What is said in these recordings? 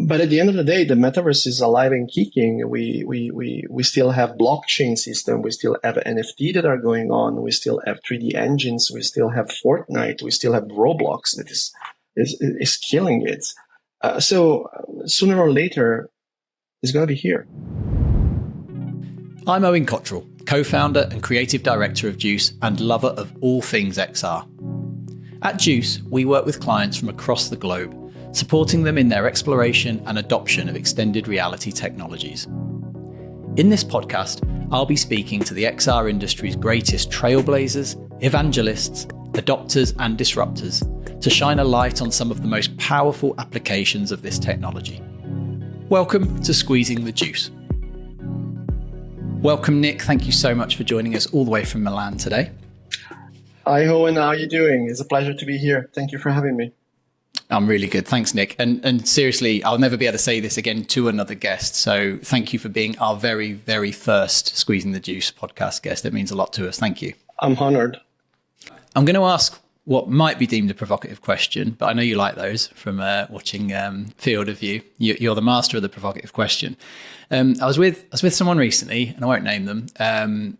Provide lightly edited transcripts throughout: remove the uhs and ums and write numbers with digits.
But at the end of the day, the metaverse is alive and kicking. We still have blockchain system. We still have NFT that are going on. We still have 3D engines. We still have Fortnite. We still have Roblox that is killing it. So sooner or later, it's going to be here. I'm Owen Cottrell, co-founder and creative director of Juice and lover of all things XR. At Juice, we work with clients from across the globe, supporting them in their exploration and adoption of extended reality technologies. In this podcast, I'll be speaking to the XR industry's greatest trailblazers, evangelists, adopters and disruptors to shine a light on some of the most powerful applications of this technology. Welcome to Squeezing the Juice. Welcome, Nick. Thank you so much for joining us all the way from Milan today. Hi, Owen. How are you doing? It's a pleasure to be here. Thank you for having me. I'm really good. Thanks, Nick. And seriously, I'll never be able to say this again to another guest. So thank you for being our very, very first Squeezing the Juice podcast guest. It means a lot to us. Thank you. I'm honored. I'm going to ask what might be deemed a provocative question, but I know you like those from watching Field of View. You're the master of the provocative question. I was with someone recently, and I won't name them, and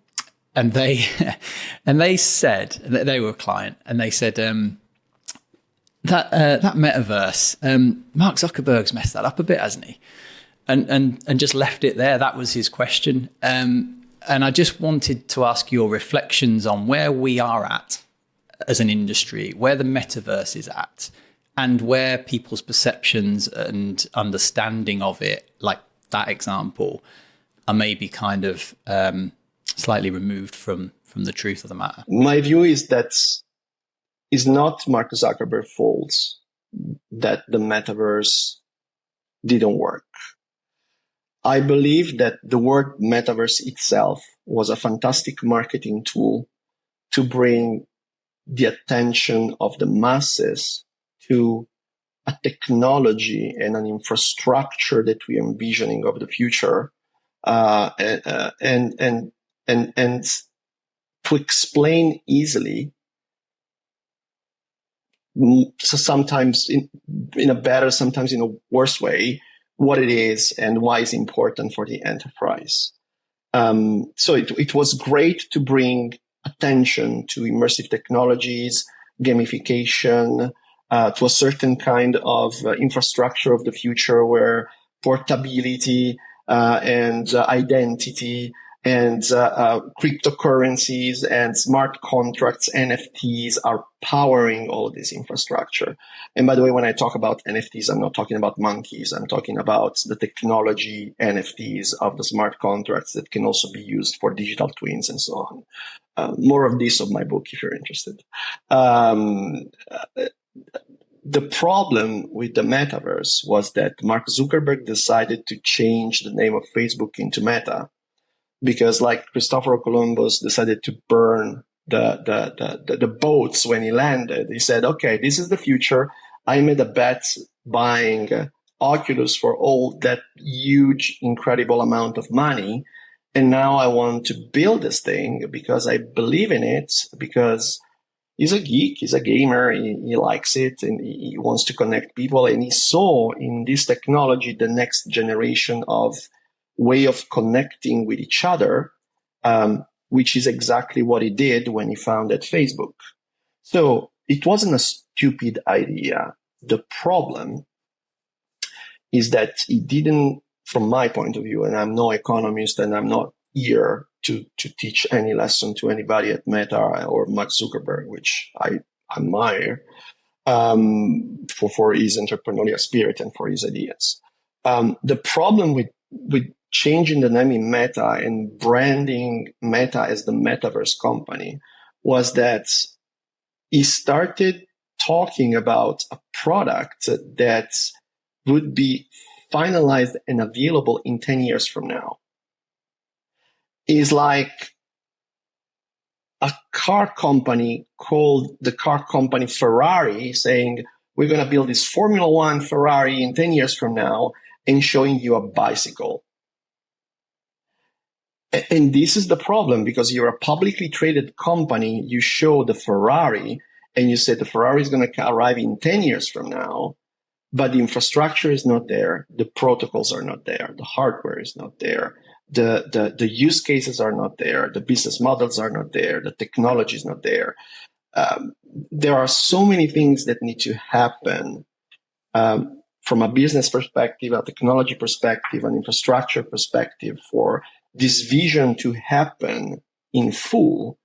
they said, they were a client, and they said, that metaverse, Mark Zuckerberg's messed that up a bit, hasn't he? And just left it there. That was his question. And I just wanted to ask your reflections on where we are at as an industry, where the metaverse is at, and where people's perceptions and understanding of it, like that example, are maybe kind of slightly removed from the truth of the matter. My view is that it's not Mark Zuckerberg's fault that the metaverse didn't work. I believe that the word metaverse itself was a fantastic marketing tool to bring the attention of the masses to a technology and an infrastructure that we are envisioning of the future, and to explain easily, so sometimes in a better, sometimes in a worse way, what it is and why it's important for the enterprise. So it was great to bring attention to immersive technologies, gamification, to a certain kind of infrastructure of the future where portability and identity and cryptocurrencies and smart contracts, NFTs are powering all of this infrastructure. And by the way, when I talk about NFTs, I'm not talking about monkeys. I'm talking about the technology NFTs of the smart contracts that can also be used for digital twins and so on. More of this of my book if you're interested. The problem with the metaverse was that Mark Zuckerberg decided to change the name of Facebook into Meta, because like Christopher Columbus decided to burn the boats when he landed. He said, okay, this is the future. I made a bet buying Oculus for all that huge, incredible amount of money. And now I want to build this thing because I believe in it, because he's a geek, he's a gamer, he likes it, and he wants to connect people. And he saw in this technology the next generation of way of connecting with each other, which is exactly what he did when he founded Facebook. So it wasn't a stupid idea. The problem is that he didn't, from my point of view, and I'm no economist and I'm not here to teach any lesson to anybody at Meta or Mark Zuckerberg, which I admire, for his entrepreneurial spirit and for his ideas. The problem with changing the name in Meta and branding Meta as the metaverse company was that he started talking about a product that would be finalized and available in 10 years from now. Is like a car company called the car company Ferrari saying, we're going to build this Formula One Ferrari in 10 years from now and showing you a bicycle. And this is the problem, because you're a publicly traded company. You show the Ferrari and you say the Ferrari is going to arrive in 10 years from now. but the infrastructure is not there. The protocols are not there. The hardware is not there. The use cases are not there. The business models are not there. The technology is not there. There are so many things that need to happen from a business perspective, a technology perspective, an infrastructure perspective for this vision to happen in full.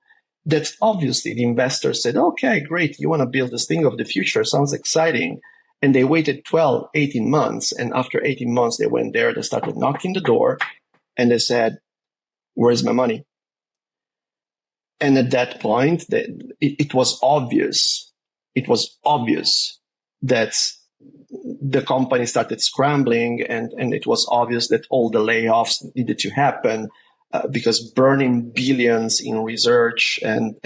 That obviously the investors said, okay, great. You want to build this thing of the future. Sounds exciting. And they waited 12, 18 months. And after 18 months, they went there, they started knocking the door and they said, where's my money? And at that point, it was obvious. It was obvious that the company started scrambling, and it was obvious that all the layoffs needed to happen because burning billions in research and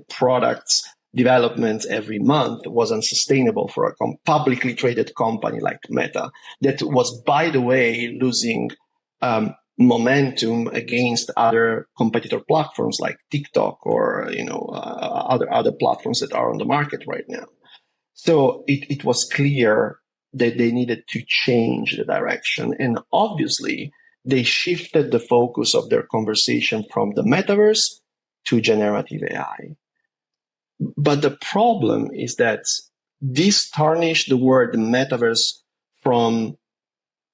products development every month was unsustainable for a publicly traded company like Meta, that was, by the way, losing momentum against other competitor platforms like TikTok or other platforms that are on the market right now. So it was clear that they needed to change the direction, and obviously they shifted the focus of their conversation from the metaverse to generative AI. But the problem is that this tarnished the word metaverse from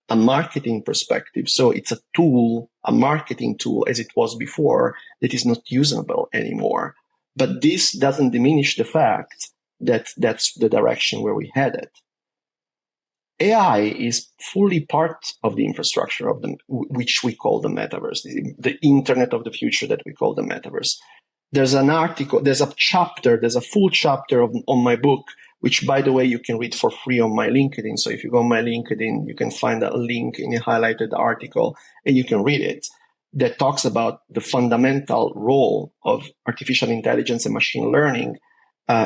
a marketing perspective. So it's a tool, a marketing tool, as it was before, that is not usable anymore. But this doesn't diminish the fact that that's the direction where we headed. AI is fully part of the infrastructure of which we call the metaverse, the internet of the future that we call the metaverse. There's an article, there's a full chapter on my book, which, by the way, you can read for free on my LinkedIn. So if you go on my LinkedIn, you can find a link in a highlighted article and you can read it, that talks about the fundamental role of artificial intelligence and machine learning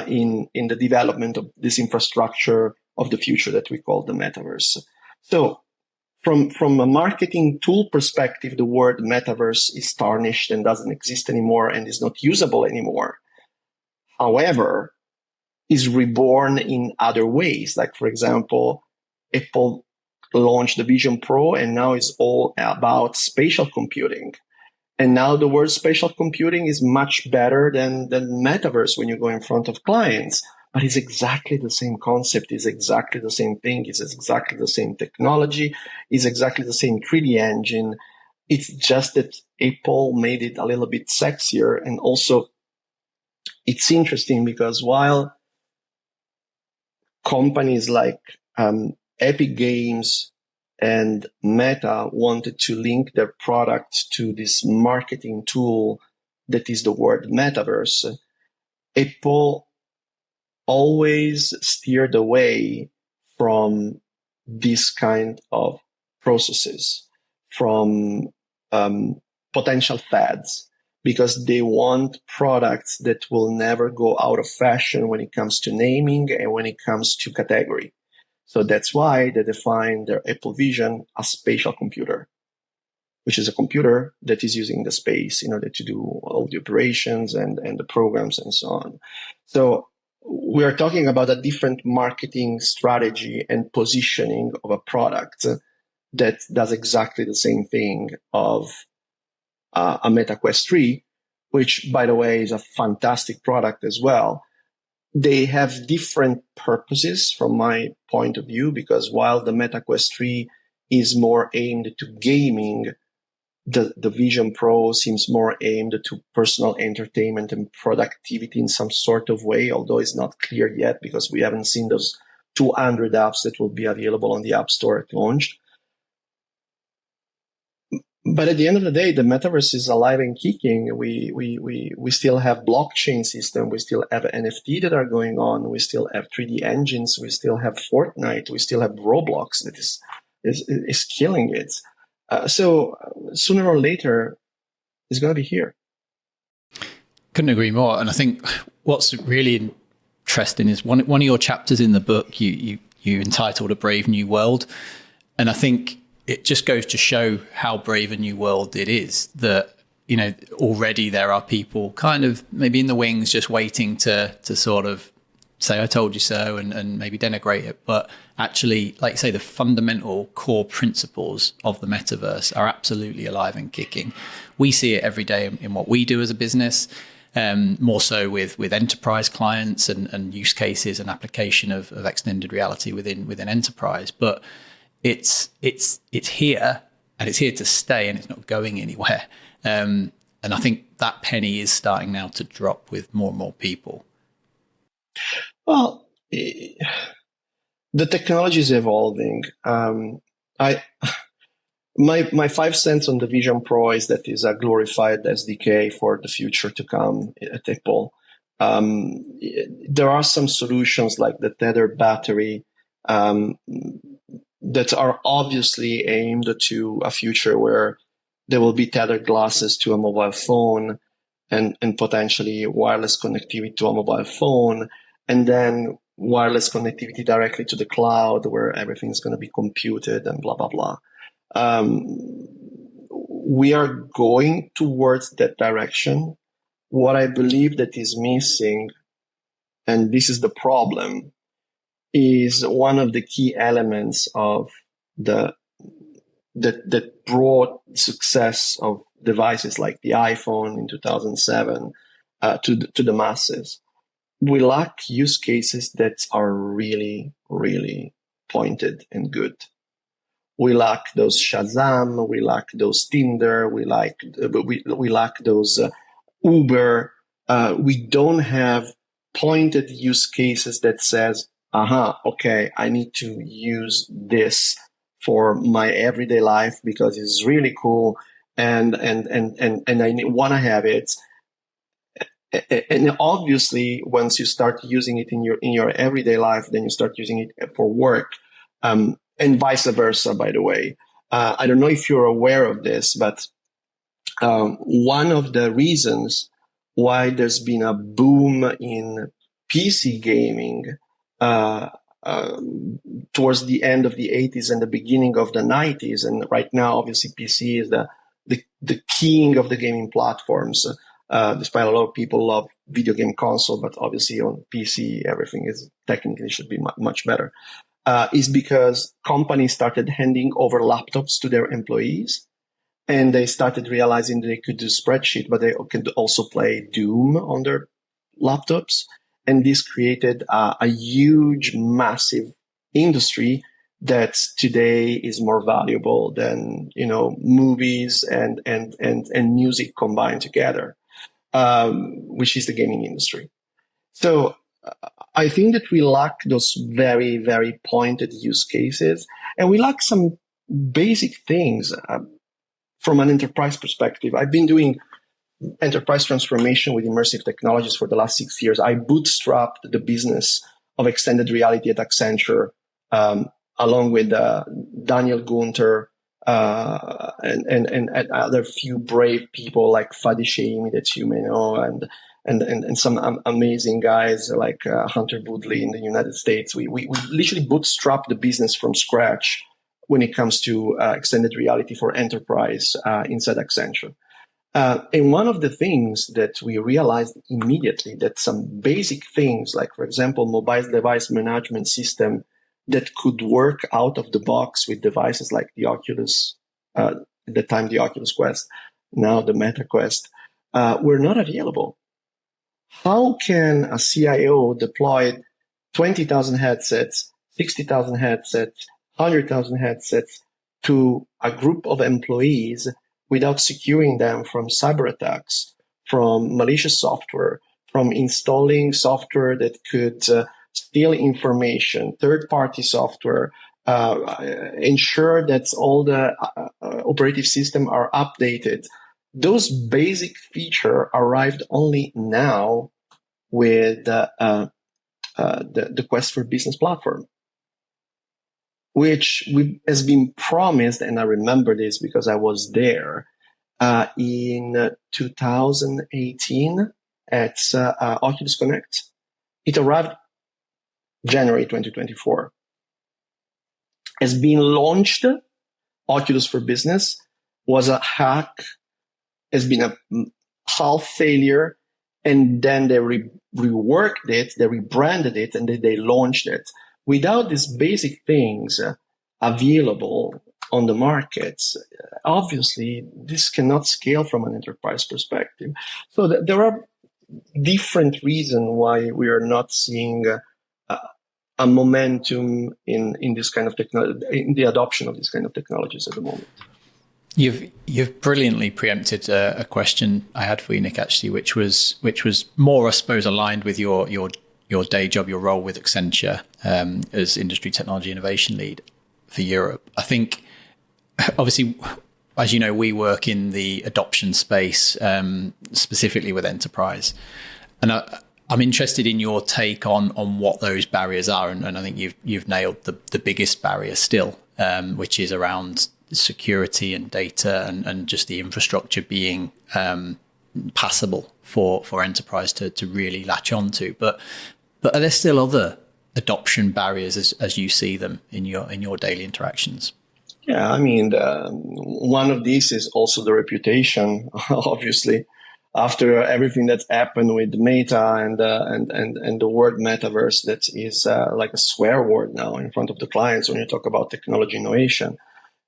in the development of this infrastructure of the future that we call the metaverse. So from a marketing tool perspective, the word metaverse is tarnished and doesn't exist anymore and is not usable anymore. However, is reborn in other ways. Like, for example, Apple launched the Vision Pro and now it's all about spatial computing. And now the word spatial computing is much better than metaverse when you go in front of clients. But it's exactly the same concept, it's exactly the same thing, it's exactly the same technology, it's exactly the same 3D engine. It's just that Apple made it a little bit sexier. And also, it's interesting because while companies like Epic Games and Meta wanted to link their product to this marketing tool that is the word metaverse, Apple always steered away from this kind of processes, from potential fads, because they want products that will never go out of fashion when it comes to naming and when it comes to category. So that's why they define their Apple Vision as spatial computer, which is a computer that is using the space in order to do all the operations and the programs and so on. So we are talking about a different marketing strategy and positioning of a product that does exactly the same thing of a Meta Quest 3, which, by the way, is a fantastic product as well. They have different purposes from my point of view, because while the Meta Quest 3 is more aimed to gaming, the Vision Pro seems more aimed to personal entertainment and productivity in some sort of way, although it's not clear yet because we haven't seen those 200 apps that will be available on the App Store at launch. But at the end of the day, the metaverse is alive and kicking. We still have blockchain system. We still have NFT that are going on. We still have 3D engines. We still have Fortnite. We still have Roblox that is killing it. So sooner or later, it's going to be here. Couldn't agree more. And I think what's really interesting is one of your chapters in the book you entitled A Brave New World. And I think it just goes to show how brave a new world it is, that, you know, already there are people kind of maybe in the wings just waiting to sort of say I told you so and maybe denigrate it, but actually, like you say, the fundamental core principles of the metaverse are absolutely alive and kicking. We see it every day in what we do as a business, more so with enterprise clients and use cases and application of extended reality within enterprise. But it's here, and it's here to stay, and it's not going anywhere. And I think that penny is starting now to drop with more and more people. Well, the technology is evolving. My 5 cents on the Vision Pro is that is a glorified SDK for the future to come at Apple. There are some solutions like the tethered battery that are obviously aimed to a future where there will be tethered glasses to a mobile phone and potentially wireless connectivity to a mobile phone, and then wireless connectivity directly to the cloud where everything's going to be computed and blah, blah, blah. We are going towards that direction. What I believe that is missing, and this is the problem, is one of the key elements of that brought success of devices like the iPhone in 2007 to the masses. We lack use cases that are really, really pointed and good. We lack those Shazam, we lack those Tinder, we lack those Uber. We don't have pointed use cases that says, okay, I need to use this for my everyday life because it's really cool and I want to have it. And obviously, once you start using it in your everyday life, then you start using it for work, and vice versa. By the way, I don't know if you're aware of this, but one of the reasons why there's been a boom in PC gaming towards the end of the 80s and the beginning of the 90s, and right now, obviously, PC is the king of the gaming platforms. Despite a lot of people love video game console, but obviously on PC, everything is technically should be much better, is because companies started handing over laptops to their employees, and they started realizing they could do spreadsheet, but they could also play Doom on their laptops. And this created a huge, massive industry that today is more valuable than, movies and music combined together. Which is the gaming industry. So I think that we lack those very, very pointed use cases, and we lack some basic things from an enterprise perspective. I've been doing enterprise transformation with immersive technologies for the last 6 years. I bootstrapped the business of extended reality at Accenture, along with Daniel Gunter, and other few brave people like Fadi Shaimi that you may know, and some amazing guys like Hunter Woodley in the United States. We literally bootstrapped the business from scratch when it comes to extended reality for enterprise inside Accenture. And one of the things that we realized immediately that some basic things, like, for example, mobile device management system that could work out of the box with devices like the Oculus, at the time the Oculus Quest, now the Meta Quest, were not available. How can a CIO deploy 20,000 headsets, 60,000 headsets, 100,000 headsets to a group of employees without securing them from cyber attacks, from malicious software, from installing software that could steal information, third-party software, ensure that all the operative system are updated? Those basic features arrived only now with the Quest for Business platform, which has been promised, and I remember this because I was there in 2018 at Oculus Connect. It arrived January 2024. Has been launched. Oculus for Business was a hack, has been a half failure, and then they reworked it, they rebranded it, and then they launched it. Without these basic things available on the markets, obviously this cannot scale from an enterprise perspective. So there are different reasons why we are not seeing a momentum in this kind of technology, in the adoption of this kind of technologies at the moment. You've brilliantly preempted a question I had for you, Nick, actually, which was more, I suppose, aligned with your day job, your role with Accenture as industry technology innovation lead for Europe. I think, obviously, as you know, we work in the adoption space, specifically with enterprise, and I'm interested in your take on what those barriers are, and I think you've nailed the biggest barrier still, which is around security and data and just the infrastructure being passable for enterprise to really latch onto. But are there still other adoption barriers as you see them in your daily interactions? Yeah, I mean, one of these is also the reputation. Obviously, after everything that's happened with Meta and the word metaverse, that is like a swear word now in front of the clients when you talk about technology innovation.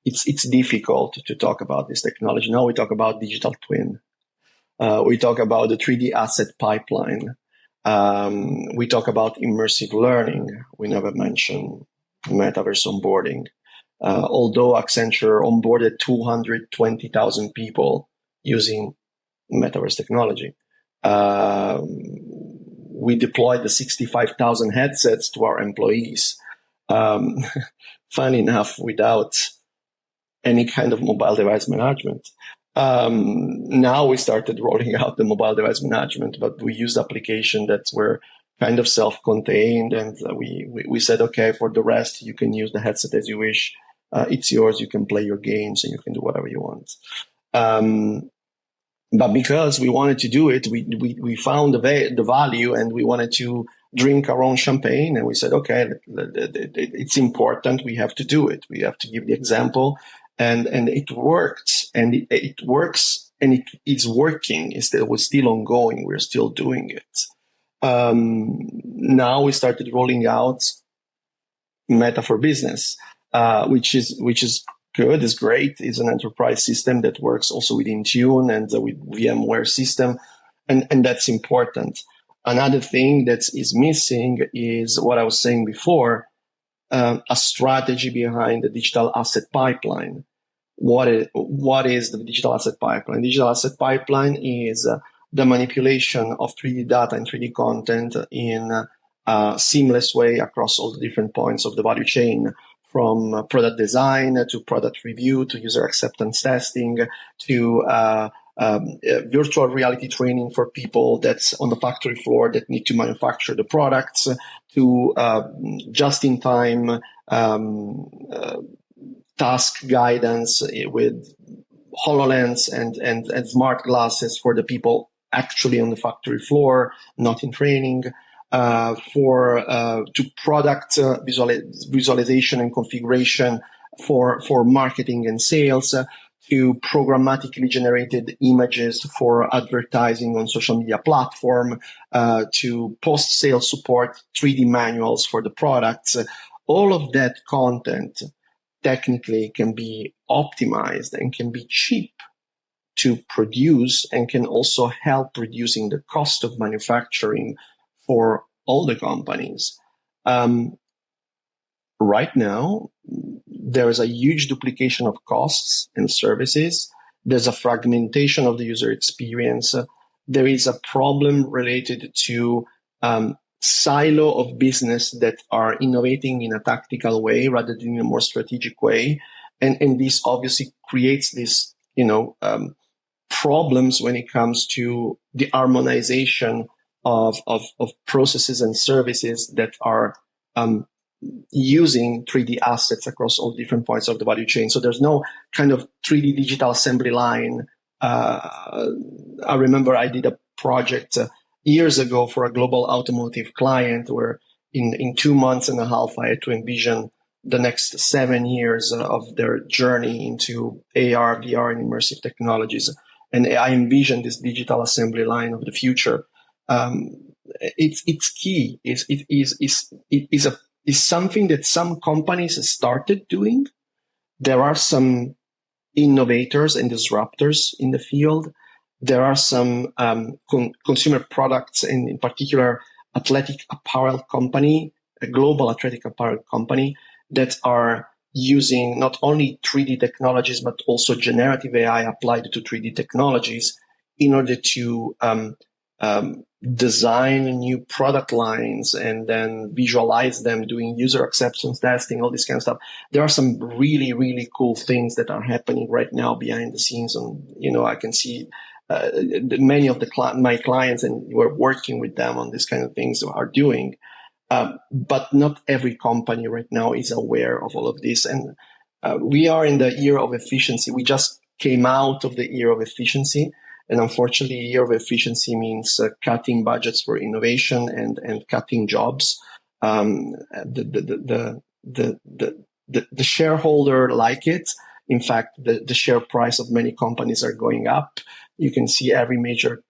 It's difficult to talk about this technology. Now we talk about digital twin. We talk about the 3D asset pipeline. We talk about immersive learning. We never mention metaverse onboarding. Although Accenture onboarded 220,000 people using metaverse technology. We deployed the 65,000 headsets to our employees. Funny enough, without any kind of mobile device management. Now we started rolling out the mobile device management, but we used applications that were kind of self-contained, and we said, okay, for the rest, you can use the headset as you wish. It's yours. You can play your games and you can do whatever you want. But because we wanted to do it, we found the value, and we wanted to drink our own champagne. And we said, okay, it's important. We have to do it. We have to give the example. And it worked, and it works, and it's working. We're still ongoing. We're still doing it. Now we started rolling out Meta for Business, which is good. It's great. It's an enterprise system that works also with Intune and with VMware system, and that's important. Another thing that is missing is what I was saying before. A strategy behind the digital asset pipeline. What is the digital asset pipeline? Digital asset pipeline is the manipulation of 3D data and 3D content in a seamless way across all the different points of the value chain, from product design to product review to user acceptance testing to virtual reality training for people that's on the factory floor that need to manufacture the products, to just-in-time task guidance with HoloLens and smart glasses for the people actually on the factory floor, not in training, to product visualization and configuration for marketing and sales, to programmatically generated images for advertising on social media platform, to post-sale support, 3D manuals for the products. All of that content technically can be optimized and can be cheap to produce, and can also help reducing the cost of manufacturing for all the companies. Right now, there is a huge duplication of costs and services. There's a fragmentation of the user experience. There is a problem related to silo of business that are innovating in a tactical way rather than in a more strategic way. And this obviously creates this, problems when it comes to the harmonization of processes and services that are using 3D assets across all different points of the value chain. So there's no kind of 3D digital assembly line. I remember I did a project years ago for a global automotive client where in 2 months and a half, I had to envision the next 7 years of their journey into AR, VR, and immersive technologies. And I envisioned this digital assembly line of the future. it's key. Is something that some companies started doing. There are some innovators and disruptors in the field. There are some consumer products, and in particular, athletic apparel company, a global athletic apparel company, that are using not only 3D technologies, but also generative AI applied to 3D technologies in order to design new product lines and then visualize them, doing user acceptance testing, all this kind of stuff. There are some really, really cool things that are happening right now behind the scenes. And, I can see many of my clients, and we're working with them on this kind of things, are doing. But not every company right now is aware of all of this. And we are in the era of efficiency. We just came out of the era of efficiency. And unfortunately, year of efficiency means cutting budgets for innovation and cutting jobs. The shareholder like it. In fact, the share price of many companies are going up. You can see every major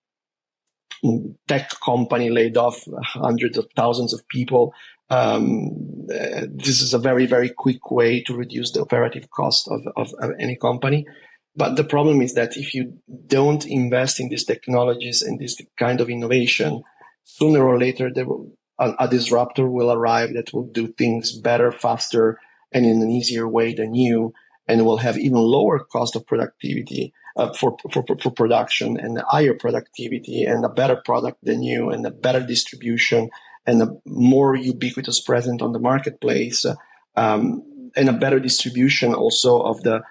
tech company laid off hundreds of thousands of people. This is a very, very quick way to reduce the operative cost of any company. But the problem is that if you don't invest in these technologies and this kind of innovation, sooner or later a disruptor will arrive that will do things better, faster, and in an easier way than you, and will have even lower cost of productivity for production, and higher productivity, and a better product than you, and a better distribution, and a more ubiquitous presence on the marketplace, and a better distribution also of their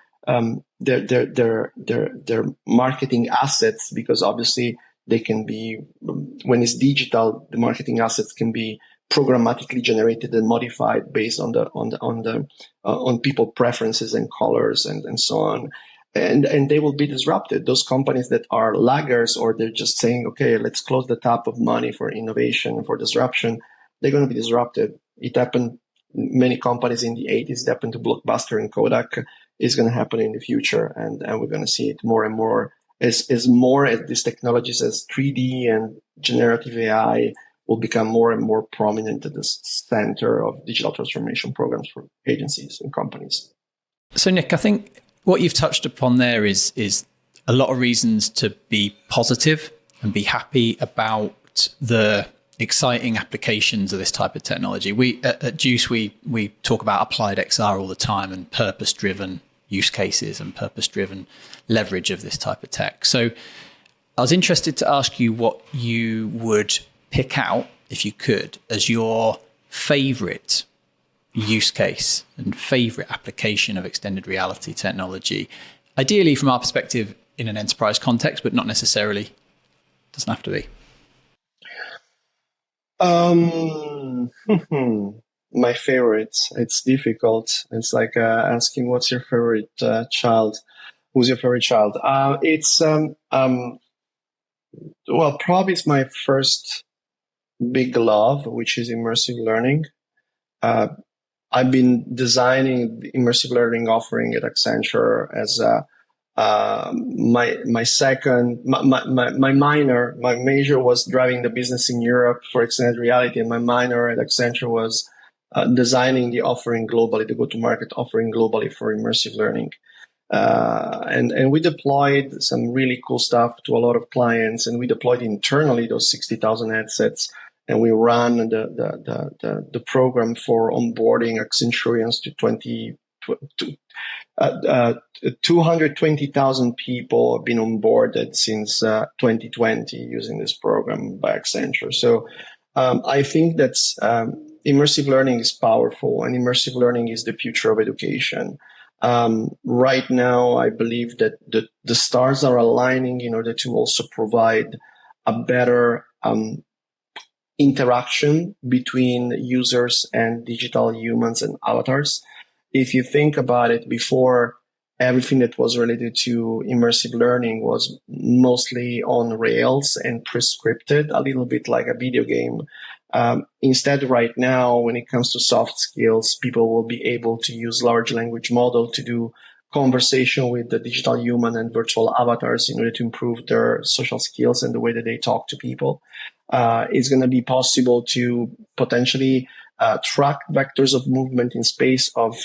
marketing assets, because obviously they can be, when it's digital, the marketing assets can be programmatically generated and modified based on people preferences and colors and so on. And they will be disrupted. Those companies that are laggards, or they're just saying, okay, let's close the tap of money for innovation and for disruption, they're going to be disrupted. It happened, many companies in the 80s, it happened to Blockbuster and Kodak. Is going to happen in the future, and we're going to see it more and more as these technologies as 3D and generative AI will become more and more prominent at the center of digital transformation programs for agencies and companies. So, Nick, I think what you've touched upon there is a lot of reasons to be positive and be happy about the exciting applications of this type of technology. We at Juice, we talk about applied XR all the time, and purpose-driven use cases and purpose-driven leverage of this type of tech. So I was interested to ask you what you would pick out, if you could, as your favorite use case and favorite application of extended reality technology, ideally from our perspective in an enterprise context, but not necessarily, doesn't have to be. My favorites. It's difficult. It's like asking, "What's your favorite child? Who's your favorite child?" Well, probably it's my first big love, which is immersive learning. I've been designing the immersive learning offering at Accenture as my major was driving the business in Europe for extended reality, and my minor at Accenture was designing the offering globally, the go-to-market offering globally for immersive learning. And we deployed some really cool stuff to a lot of clients, and we deployed internally those 60,000 headsets, and we ran the program for onboarding Accenturians to 220,000 people have been onboarded since 2020 using this program by Accenture. So I think that immersive learning is powerful, and immersive learning is the future of education. Right now, I believe that the stars are aligning in order to also provide a better interaction between users and digital humans and avatars. If you think about it, before, everything that was related to immersive learning was mostly on rails and prescripted, a little bit like a video game. Instead, right now, when it comes to soft skills, people will be able to use large language model to do conversation with the digital human and virtual avatars in order to improve their social skills and the way that they talk to people. It's going to be possible to potentially track vectors of movement in space of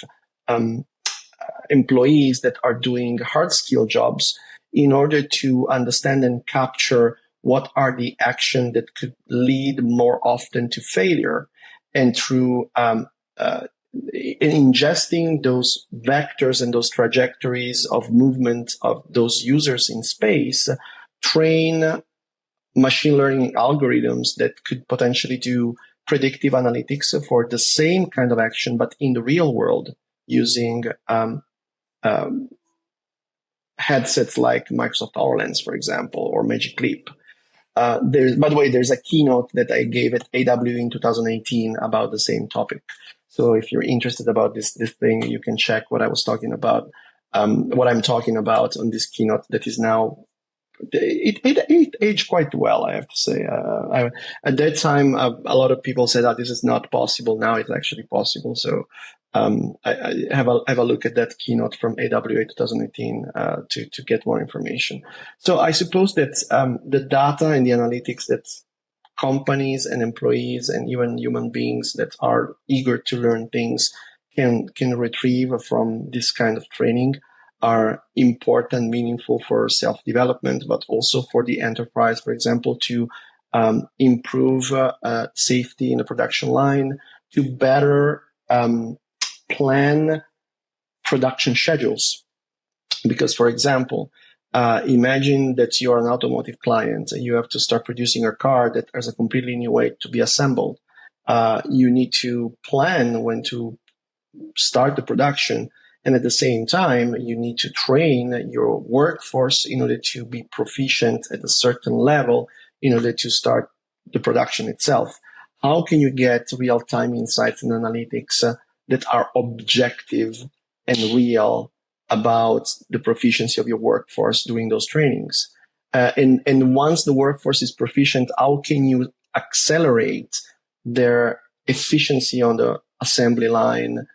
employees that are doing hard skill jobs in order to understand and capture what are the actions that could lead more often to failure. And through ingesting those vectors and those trajectories of movement of those users in space, train machine learning algorithms that could potentially do predictive analytics for the same kind of action, but in the real world using headsets like Microsoft HoloLens, for example, or Magic Leap. By the way, there's a keynote that I gave at AW in 2018 about the same topic. So if you're interested about this thing, you can check what I was talking about, what I'm talking about on this keynote that is now, it aged quite well, I have to say. At that time, a lot of people said that this is not possible. Now it's actually possible. So I have a look at that keynote from AWA 2018 to get more information. So I suppose that the data and the analytics that companies and employees and even human beings that are eager to learn things can retrieve from this kind of training are important, meaningful for self-development, but also for the enterprise, for example, to improve safety in the production line, to better plan production schedules. Because, for example, imagine that you are an automotive client and you have to start producing a car that has a completely new way to be assembled. You need to plan when to start the production. And at the same time, you need to train your workforce in order to be proficient at a certain level in order to start the production itself. How can you get real-time insights and analytics that are objective and real about the proficiency of your workforce doing those trainings? And once the workforce is proficient, how can you accelerate their efficiency on the assembly line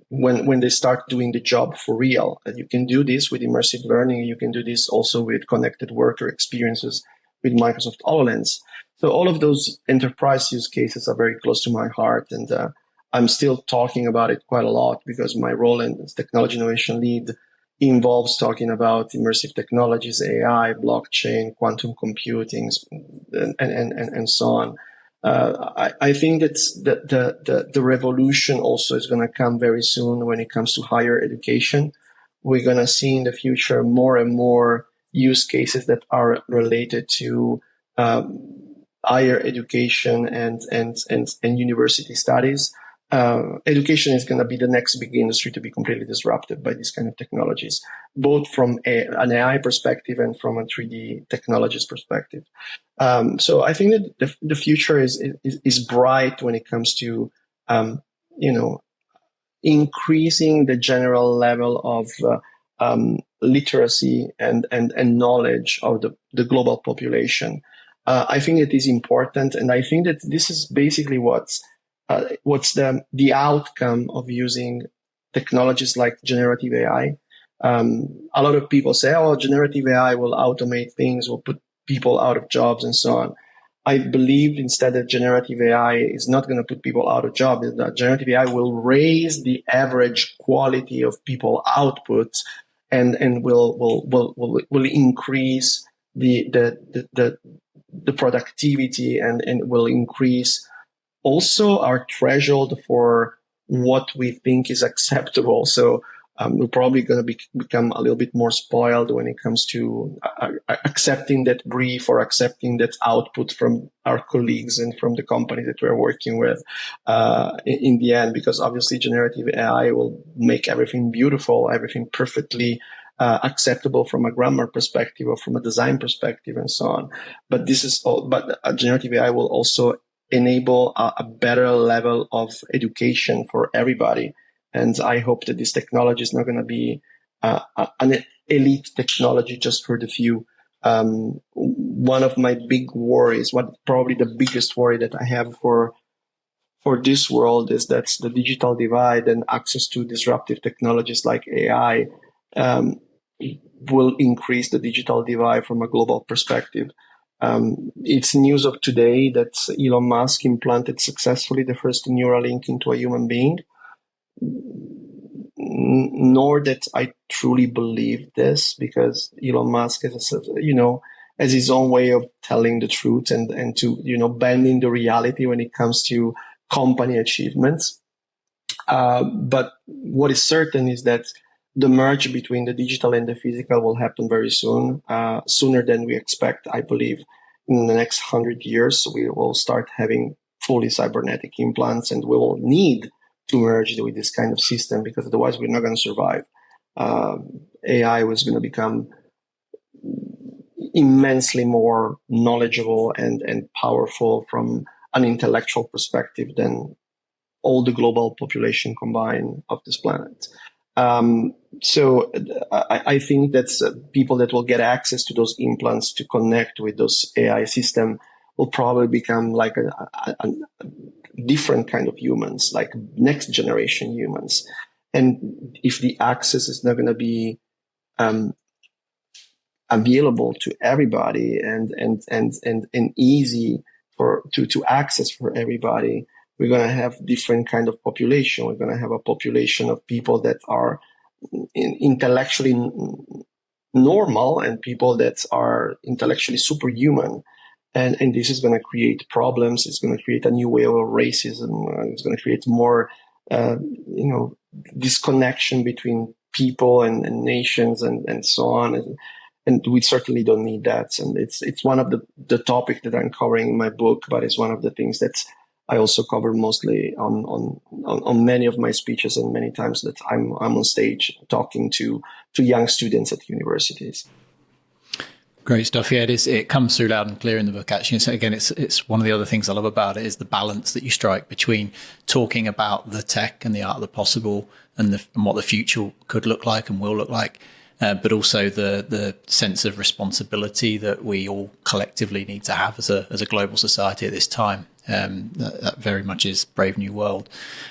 when they start doing the job for real? And you can do this with immersive learning. You can do this also with connected worker experiences with Microsoft HoloLens. So all of those enterprise use cases are very close to my heart, and I'm still talking about it quite a lot because my role as technology innovation lead involves talking about immersive technologies, AI, blockchain, quantum computing, and so on. I think that the revolution also is going to come very soon when it comes to higher education. We're going to see in the future more and more use cases that are related to higher education and university studies. Education is going to be the next big industry to be completely disrupted by these kind of technologies, both from an AI perspective and from a 3D technologies perspective. So I think that the future is bright when it comes to, increasing the general level of literacy and knowledge of the global population. I think it is important, and I think that this is basically what's the outcome of using technologies like generative AI. A lot of people say, "Oh, generative AI will automate things, will put people out of jobs, and so on." I believe instead that generative AI is not going to put people out of jobs. That generative AI will raise the average quality of people output, and will increase the productivity and will increase also our threshold for what we think is acceptable. So we're probably going to become a little bit more spoiled when it comes to accepting that brief or accepting that output from our colleagues and from the company that we're working with in the end, because obviously generative AI will make everything beautiful, everything perfectly acceptable from a grammar perspective or from a design perspective and so on. But this is all, but generative AI will also enable a better level of education for everybody. And I hope that this technology is not going to be an elite technology just for the few. One of my big worries, probably the biggest worry that I have for this world, is that the digital divide and access to disruptive technologies like AI will increase the digital divide from a global perspective. It's news of today that Elon Musk implanted successfully the first Neuralink into a human being. Nor that I truly believe this, because Elon Musk has, has his own way of telling the truth and to, bending the reality when it comes to company achievements. But what is certain is that the merge between the digital and the physical will happen very soon, sooner than we expect. I believe in the next 100 years, we will start having fully cybernetic implants, and we will need to merge with this kind of system, because otherwise we're not going to survive. AI was going to become immensely more knowledgeable and powerful from an intellectual perspective than all the global population combined of this planet. So I think that's people that will get access to those implants to connect with those AI system will probably become like a different kind of humans, like next generation humans. And if the access is not going to be available to everybody and easy to access for everybody, we're going to have different kind of population. We're going to have a population of people that are intellectually normal and people that are intellectually superhuman. And this is going to create problems. It's going to create a new wave of racism. It's going to create more, disconnection between people and nations and so on. And we certainly don't need that. And it's one of the topic that I'm covering in my book, but it's one of the things that I also cover mostly on many of my speeches and many times that I'm on stage talking to young students at universities. Great stuff. Yeah, it comes through loud and clear in the book, actually. So again, it's one of the other things I love about it is the balance that you strike between talking about the tech and the art of the possible and what the future could look like and will look like, but also the sense of responsibility that we all collectively need to have as a global society at this time. That very much is Brave New World.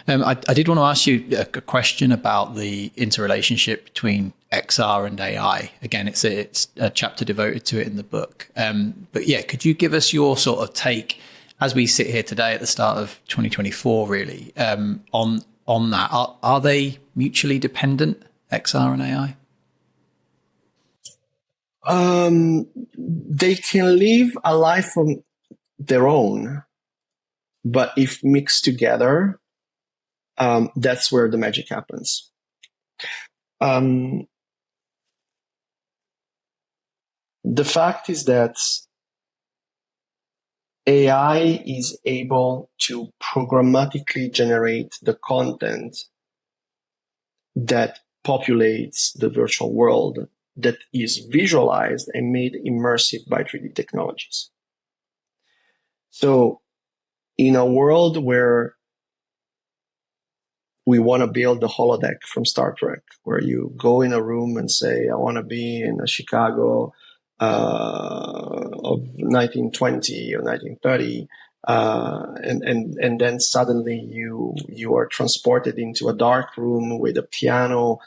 I did want to ask you a question about the interrelationship between XR and AI. Again, it's a chapter devoted to it in the book. But yeah, could you give us your sort of take as we sit here today at the start of 2024, really, on that? Are they mutually dependent, XR and AI? They can live a life of their own, but if mixed together, that's where the magic happens. The fact is that AI is able to programmatically generate the content that populates the virtual world that is visualized and made immersive by 3D technologies. So in a world where we want to build the holodeck from Star Trek, where you go in a room and say, I want to be in a Chicago of 1920 or 1930, and then suddenly you are transported into a dark room with a piano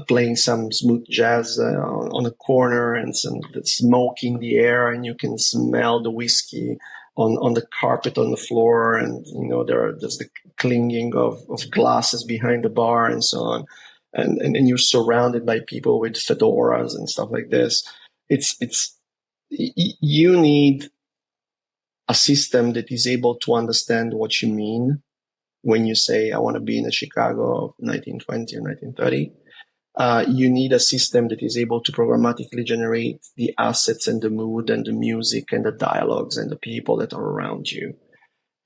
playing some smooth jazz on a corner and some smoke in the air, and you can smell the whiskey on the carpet on the floor, and there's the clinging of glasses behind the bar and so on, and you're surrounded by people with fedoras and stuff like this. You need a system that is able to understand what you mean when you say, I want to be in a Chicago of 1920 or 1930. You need a system that is able to programmatically generate the assets and the mood and the music and the dialogues and the people that are around you.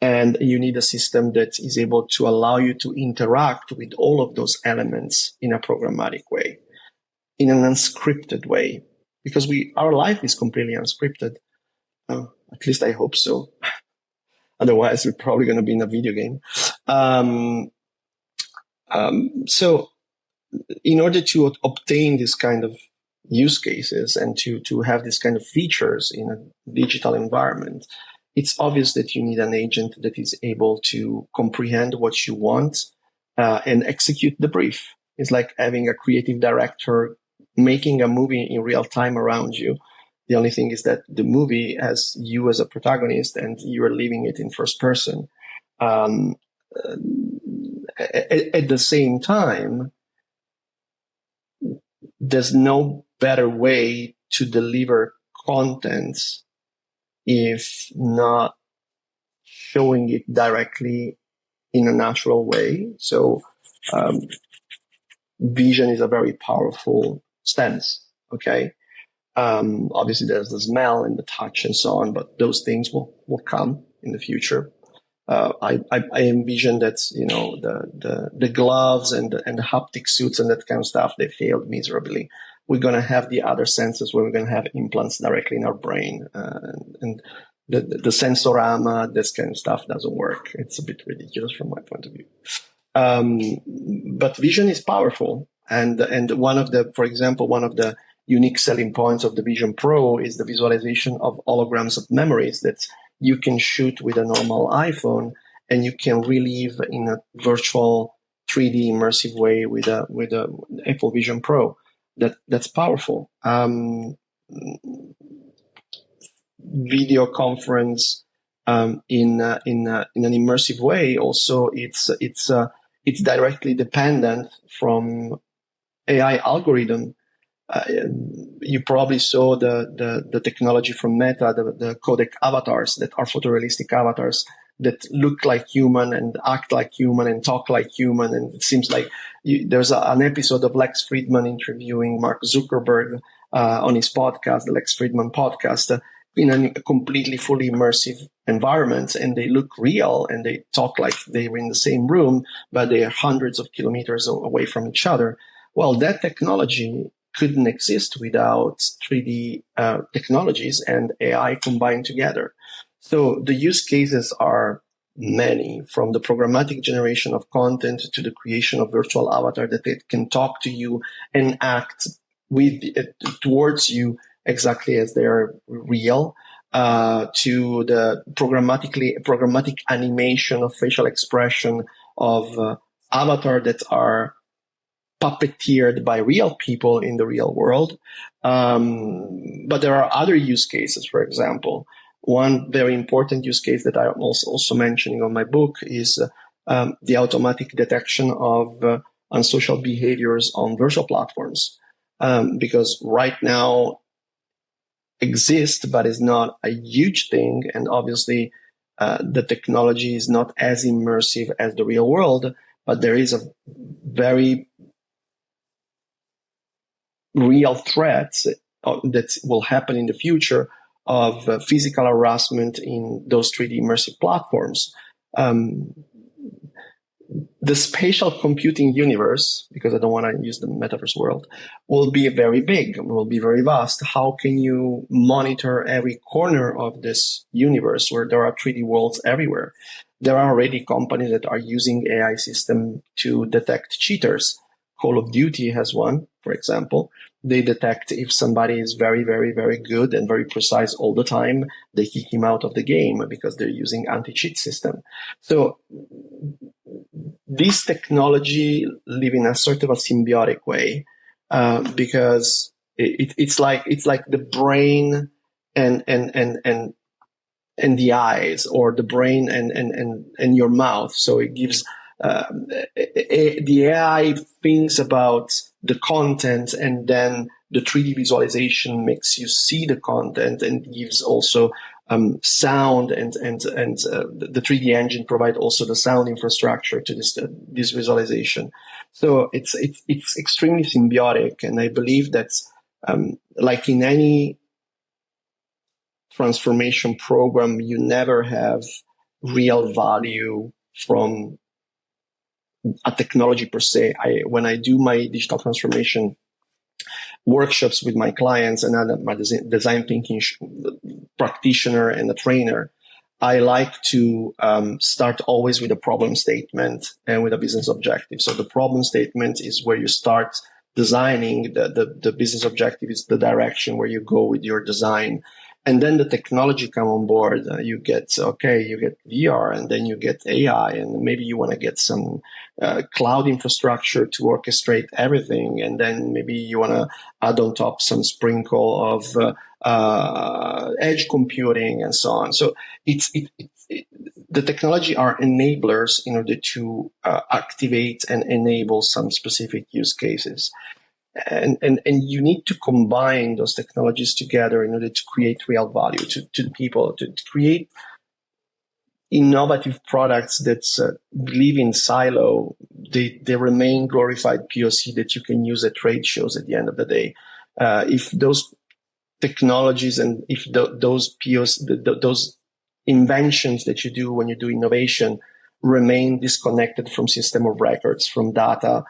And you need a system that is able to allow you to interact with all of those elements in a programmatic way, in an unscripted way, because our life is completely unscripted. At least I hope so. Otherwise, we're probably going to be in a video game. So in order to obtain this kind of use cases and to have this kind of features in a digital environment, it's obvious that you need an agent that is able to comprehend what you want and execute the brief. It's like having a creative director making a movie in real time around you. The only thing is that the movie has you as a protagonist and you are living it in first person. At the same time, there's no better way to deliver content if not showing it directly in a natural way. So vision is a very powerful sense. Okay. Obviously there's the smell and the touch and so on, but those things will come in the future. I envision that, the gloves and the haptic suits and that kind of stuff, they failed miserably. We're going to have the other senses where we're going to have implants directly in our brain. And the sensorama, this kind of stuff doesn't work. It's a bit ridiculous from my point of view. But vision is powerful. And one of the unique selling points of the Vision Pro is the visualization of holograms of memories that you can shoot with a normal iPhone, and you can relive in a virtual 3D immersive way with a Apple Vision Pro. That's powerful. Video conference in an immersive way. Also, it's directly dependent from AI algorithm. You probably saw the technology from Meta, the codec avatars that are photorealistic avatars that look like human and act like human and talk like human. And it seems like there's an episode of Lex Fridman interviewing Mark Zuckerberg on his podcast, the Lex Fridman podcast, in a completely fully immersive environment, and they look real and they talk like they were in the same room, but they are hundreds of kilometers away from each other. Well, that technology couldn't exist without 3D technologies and AI combined together. So the use cases are many, from the programmatic generation of content to the creation of virtual avatar that it can talk to you and act towards you exactly as they are real, to the programmatic animation of facial expression of avatar that are puppeteered by real people in the real world. But there are other use cases. For example, one very important use case that I'm also mentioning on my book is the automatic detection of unsocial behaviors on virtual platforms. Because right now exists, but is not a huge thing. And obviously, the technology is not as immersive as the real world, but there is a very real threats that will happen in the future of physical harassment in those 3D immersive platforms. The spatial computing universe, because I don't want to use the metaverse world, will be very big, will be very vast. How can you monitor every corner of this universe where there are 3D worlds everywhere? There are already companies that are using AI system to detect cheaters. Call of Duty has one, for example. They detect if somebody is very, very, very good and very precise all the time, they kick him out of the game because they're using anti-cheat system. So this technology live in a sort of a symbiotic way, because it's like the brain and the eyes, or the brain and your mouth. So it gives the AI thinks about the content, and then the 3D visualization makes you see the content and gives also sound, and the 3D engine provide also the sound infrastructure to this visualization. So it's extremely symbiotic, and I believe that like in any transformation program, you never have real value from a technology per se. When I do my digital transformation workshops with my clients and my design thinking practitioner and a trainer, I like to start always with a problem statement and with a business objective. So the problem statement is where you start designing. The business objective is the direction where you go with your design. And then the technology come on board. You get VR, and then you get AI, and maybe you want to get some cloud infrastructure to orchestrate everything, and then maybe you want to add on top some sprinkle of edge computing and so on. So the technology are enablers in order to activate and enable some specific use cases. And you need to combine those technologies together in order to create real value to people, to create innovative products that live in silo. They remain glorified POC that you can use at trade shows at the end of the day. If those technologies and if those POC, those inventions that you do when you do innovation remain disconnected from system of records, from data,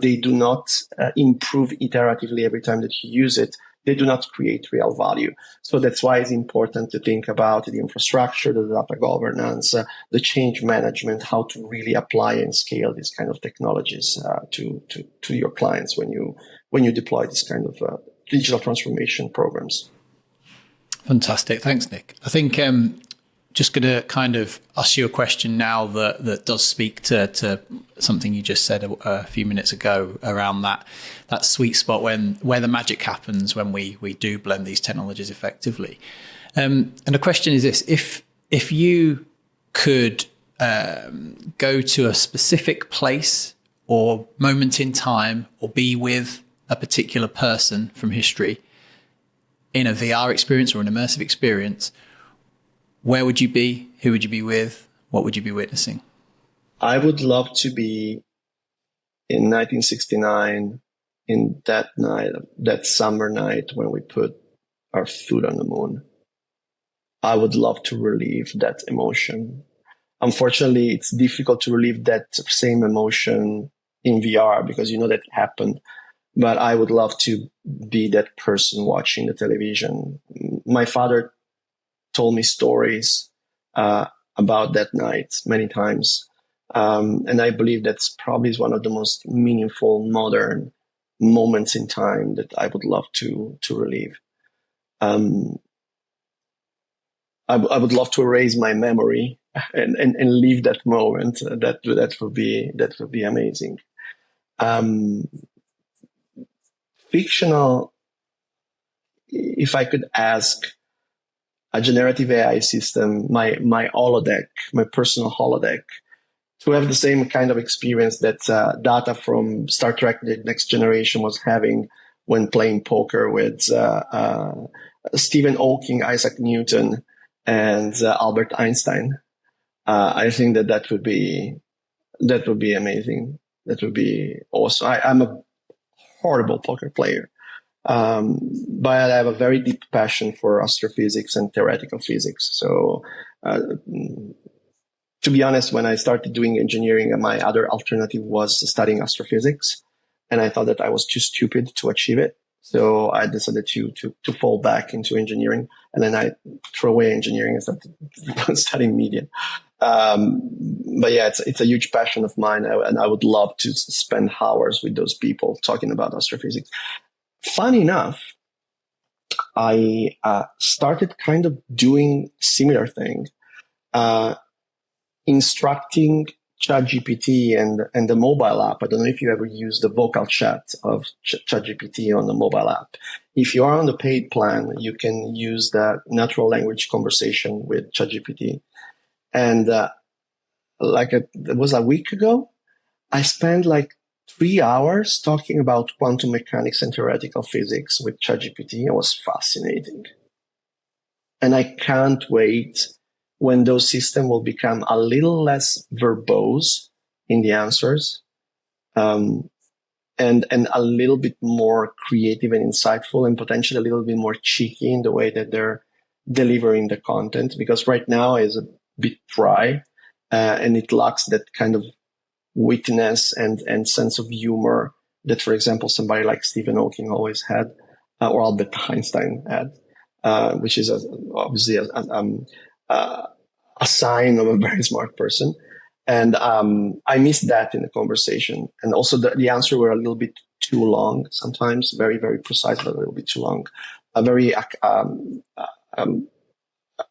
they do not improve iteratively every time that you use it. They do not create real value. So that's why it's important to think about the infrastructure, the data governance, the change management, how to really apply and scale these kind of technologies to your clients when you deploy this kind of digital transformation programs. Fantastic. Thanks, Nick. I think just going to kind of ask you a question now that does speak to something you just said a few minutes ago around that sweet spot where the magic happens when we do blend these technologies effectively. And the question is this: if you could go to a specific place or moment in time, or be with a particular person from history in a VR experience or an immersive experience, where would you be? Who would you be with? What would you be witnessing? I would love to be in 1969, in that night, that summer night when we put our foot on the moon. I would love to relive that emotion. Unfortunately, it's difficult to relive that same emotion in VR because you know that happened. But I would love to be that person watching the television. My father told me stories about that night many times. And I believe that's probably one of the most meaningful modern moments in time that I would love to relive. I would love to erase my memory and leave that moment. That would be amazing. Fictional, if I could ask a generative AI system, my holodeck, my personal holodeck, to have the same kind of experience that Data from Star Trek: The Next Generation was having when playing poker with Stephen Hawking, Isaac Newton, and Albert Einstein. I think that would be amazing. That would be awesome. I'm a horrible poker player. But I have a very deep passion for astrophysics and theoretical physics. So, to be honest, when I started doing engineering, my other alternative was studying astrophysics. And I thought that I was too stupid to achieve it. So I decided to fall back into engineering. And then I threw away engineering and started studying media. But yeah, it's a huge passion of mine. And I would love to spend hours with those people talking about astrophysics. Funny enough, I started kind of doing similar thing, instructing ChatGPT and the mobile app. I don't know if you ever use the vocal chat of ChatGPT on the mobile app. If you are on the paid plan, you can use the natural language conversation with ChatGPT. And it was a week ago, I spent like 3 hours talking about quantum mechanics and theoretical physics with ChatGPT. It was fascinating. And I can't wait when those systems will become a little less verbose in the answers, and a little bit more creative and insightful, and potentially a little bit more cheeky in the way that they're delivering the content. Because right now it's a bit dry, and it lacks that kind of wittiness and sense of humor that, for example, somebody like Stephen Hawking always had, or Albert Einstein had, which is obviously a sign of a very smart person. And I missed that in the conversation. And also the answers were a little bit too long sometimes, very, very precise, but a little bit too long. Very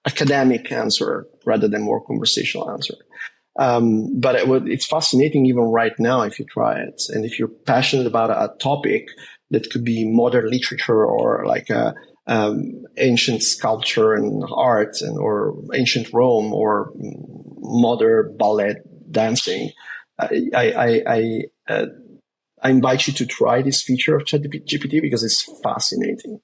academic answer rather than more conversational answer. But it's fascinating even right now if you try it. And if you're passionate about a topic that could be modern literature or like ancient sculpture and art or ancient Rome or modern ballet dancing, I invite you to try this feature of ChatGPT because it's fascinating.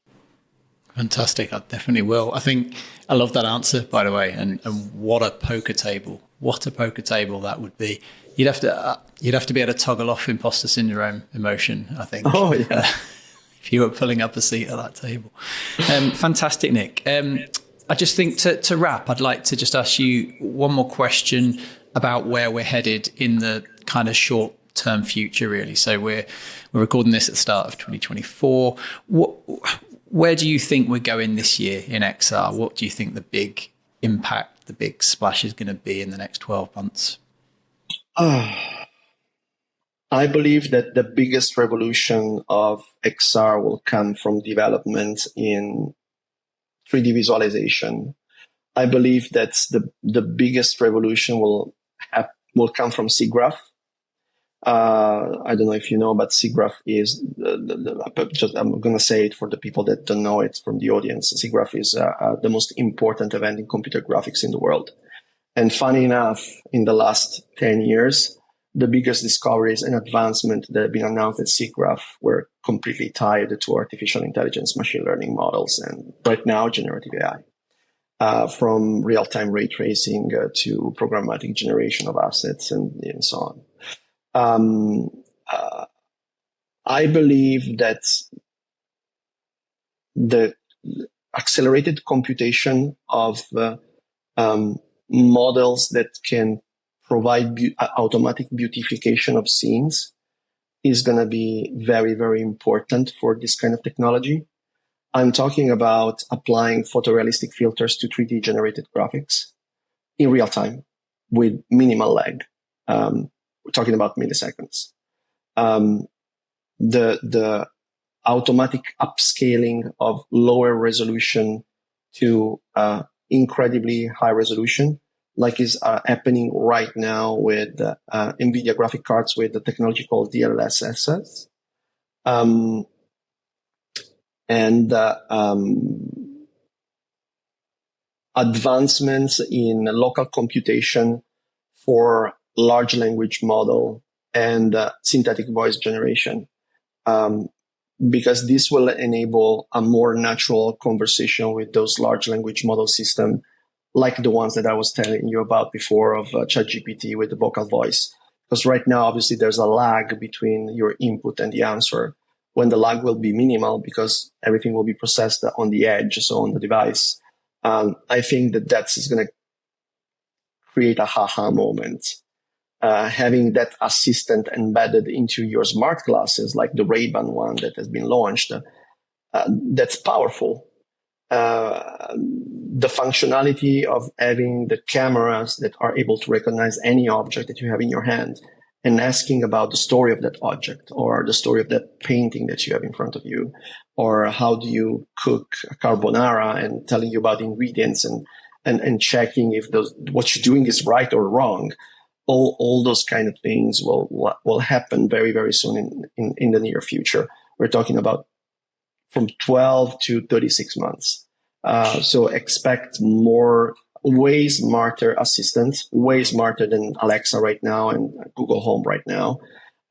Fantastic. I definitely will. I think I love that answer, by the way. And what a poker table. What a poker table that would be. You'd have to be able to toggle off imposter syndrome emotion, I think. Oh, yeah. If you were pulling up a seat at that table. Fantastic, Nick. I just think to wrap, I'd like to just ask you one more question about where we're headed in the kind of short-term future, really. So we're recording this at the start of 2024. Where do you think we're going this year in XR? What do you think the big impact, the big splash is going to be in the next 12 months? I believe that the biggest revolution of XR will come from development in 3D visualization. I believe that the biggest revolution will come from SIGGRAPH. I don't know if you know, but SIGGRAPH is I'm going to say it for the people that don't know it from the audience. SIGGRAPH is the most important event in computer graphics in the world. And funny enough, in the last 10 years, the biggest discoveries and advancement that have been announced at SIGGRAPH were completely tied to artificial intelligence, machine learning models, and right now, generative AI. From real-time ray tracing to programmatic generation of assets and so on. I believe that the accelerated computation of models that can provide automatic beautification of scenes is going to be very, very important for this kind of technology. I'm talking about applying photorealistic filters to 3D generated graphics in real time with minimal lag. We're talking about milliseconds. The automatic upscaling of lower resolution to incredibly high resolution, like is happening right now with NVIDIA graphic cards with the technology called DLSS. Advancements in local computation for large language model and synthetic voice generation, because this will enable a more natural conversation with those large language model system, like the ones that I was telling you about before of ChatGPT with the vocal voice. Because right now, obviously, there's a lag between your input and the answer, when the lag will be minimal because everything will be processed on the edge, so on the device. I think that's going to create a haha moment. Having that assistant embedded into your smart glasses, like the Ray-Ban one that has been launched, that's powerful. The functionality of having the cameras that are able to recognize any object that you have in your hand and asking about the story of that object or the story of that painting that you have in front of you, or how do you cook a carbonara and telling you about ingredients and checking if what you're doing is right or wrong. All those kind of things will happen very, very soon in the near future. We're talking about from 12 to 36 months. So expect more way smarter assistants, way smarter than Alexa right now and Google Home right now.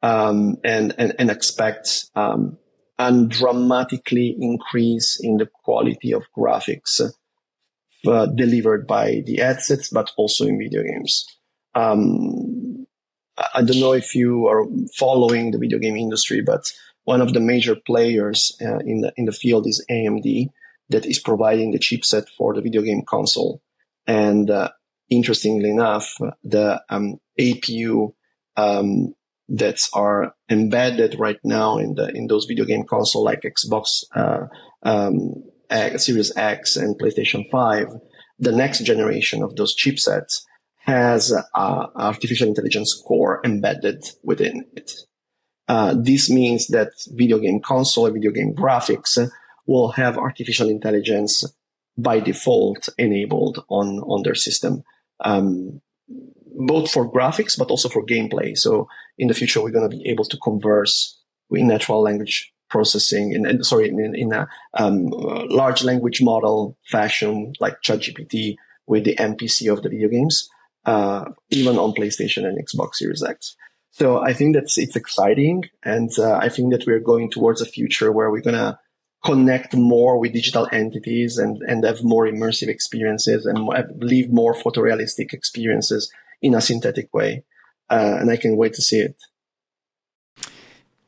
And expect a dramatically increase in the quality of graphics delivered by the headsets, but also in video games. I don't know if you are following the video game industry, but one of the major players in the field is AMD, that is providing the chipset for the video game console. And interestingly enough, the APU that are embedded right now in those video game console like Xbox Series X and PlayStation 5, the next generation of those chipsets has artificial intelligence core embedded within it. This means that video game console and video game graphics will have artificial intelligence by default enabled on their system, both for graphics but also for gameplay. So in the future, we're going to be able to converse in natural language processing in a large language model fashion like ChatGPT with the NPC of the video games, even on PlayStation and Xbox Series X. So I think it's exciting, and I think that we're going towards a future where we're going to connect more with digital entities and have more immersive experiences and live more photorealistic experiences in a synthetic way. And I can't wait to see it.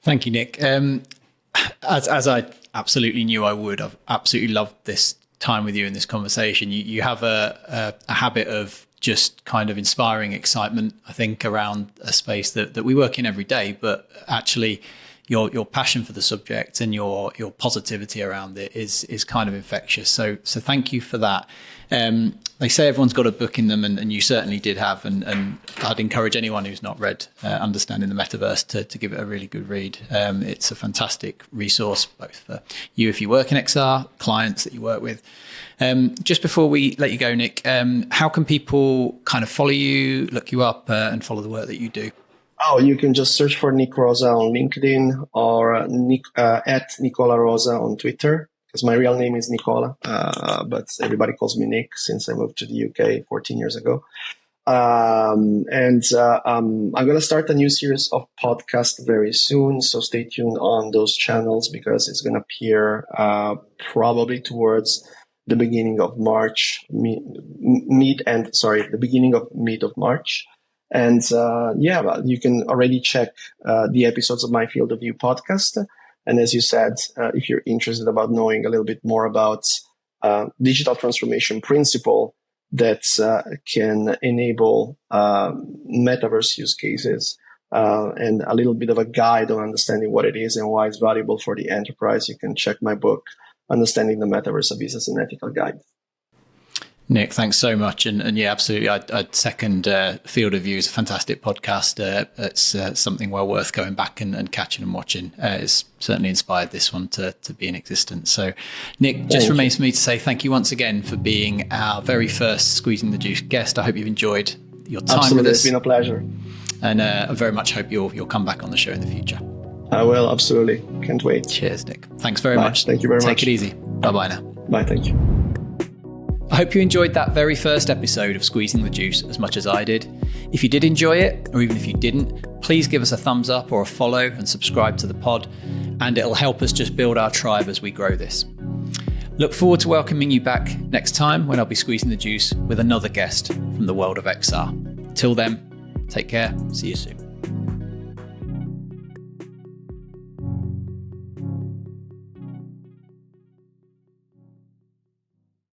Thank you, Nick. As I absolutely knew I would, I've absolutely loved this time with you in this conversation. You have a habit of just kind of inspiring excitement, I think, around a space that we work in every day, but actually your passion for the subject and your positivity around it is kind of infectious. So thank you for that. They say everyone's got a book in them, and you certainly did have, and I'd encourage anyone who's not read Understanding the Metaverse to give it a really good read. It's a fantastic resource, both for you if you work in XR, clients that you work with. Just before we let you go, Nick, how can people kind of follow you, look you up, and follow the work that you do? Oh, you can just search for Nick Rosa on LinkedIn or at Nicola Rosa on Twitter, because my real name is Nicola, but everybody calls me Nick since I moved to the UK 14 years ago. I'm going to start a new series of podcasts very soon, so stay tuned on those channels because it's going to appear probably towards the beginning of March, the beginning of mid of March. And you can already check the episodes of My Field of View podcast. And as you said, if you're interested about knowing a little bit more about digital transformation principle that can enable metaverse use cases and a little bit of a guide on understanding what it is and why it's valuable for the enterprise, you can check my book, Understanding the Metaverse, a Business and Ethical Guide. Nick, thanks so much. And yeah, absolutely. I'd second Field of View is a fantastic podcast. It's something well worth going back and catching and watching. It's certainly inspired this one to be in existence. So Nick, just remains for me to say thank you once again for being our very first Squeezing the Juice guest. I hope you've enjoyed your time with us. It's been a pleasure. And I very much hope you'll come back on the show in the future. I will, absolutely. Can't wait. Cheers, Nick. Thanks very much. Thank you very much. Take it easy. Bye-bye now. Bye, thank you. I hope you enjoyed that very first episode of Squeezing the Juice as much as I did. If you did enjoy it, or even if you didn't, please give us a thumbs up or a follow and subscribe to the pod, and it'll help us just build our tribe as we grow this. Look forward to welcoming you back next time when I'll be squeezing the juice with another guest from the world of XR. Till then, take care. See you soon.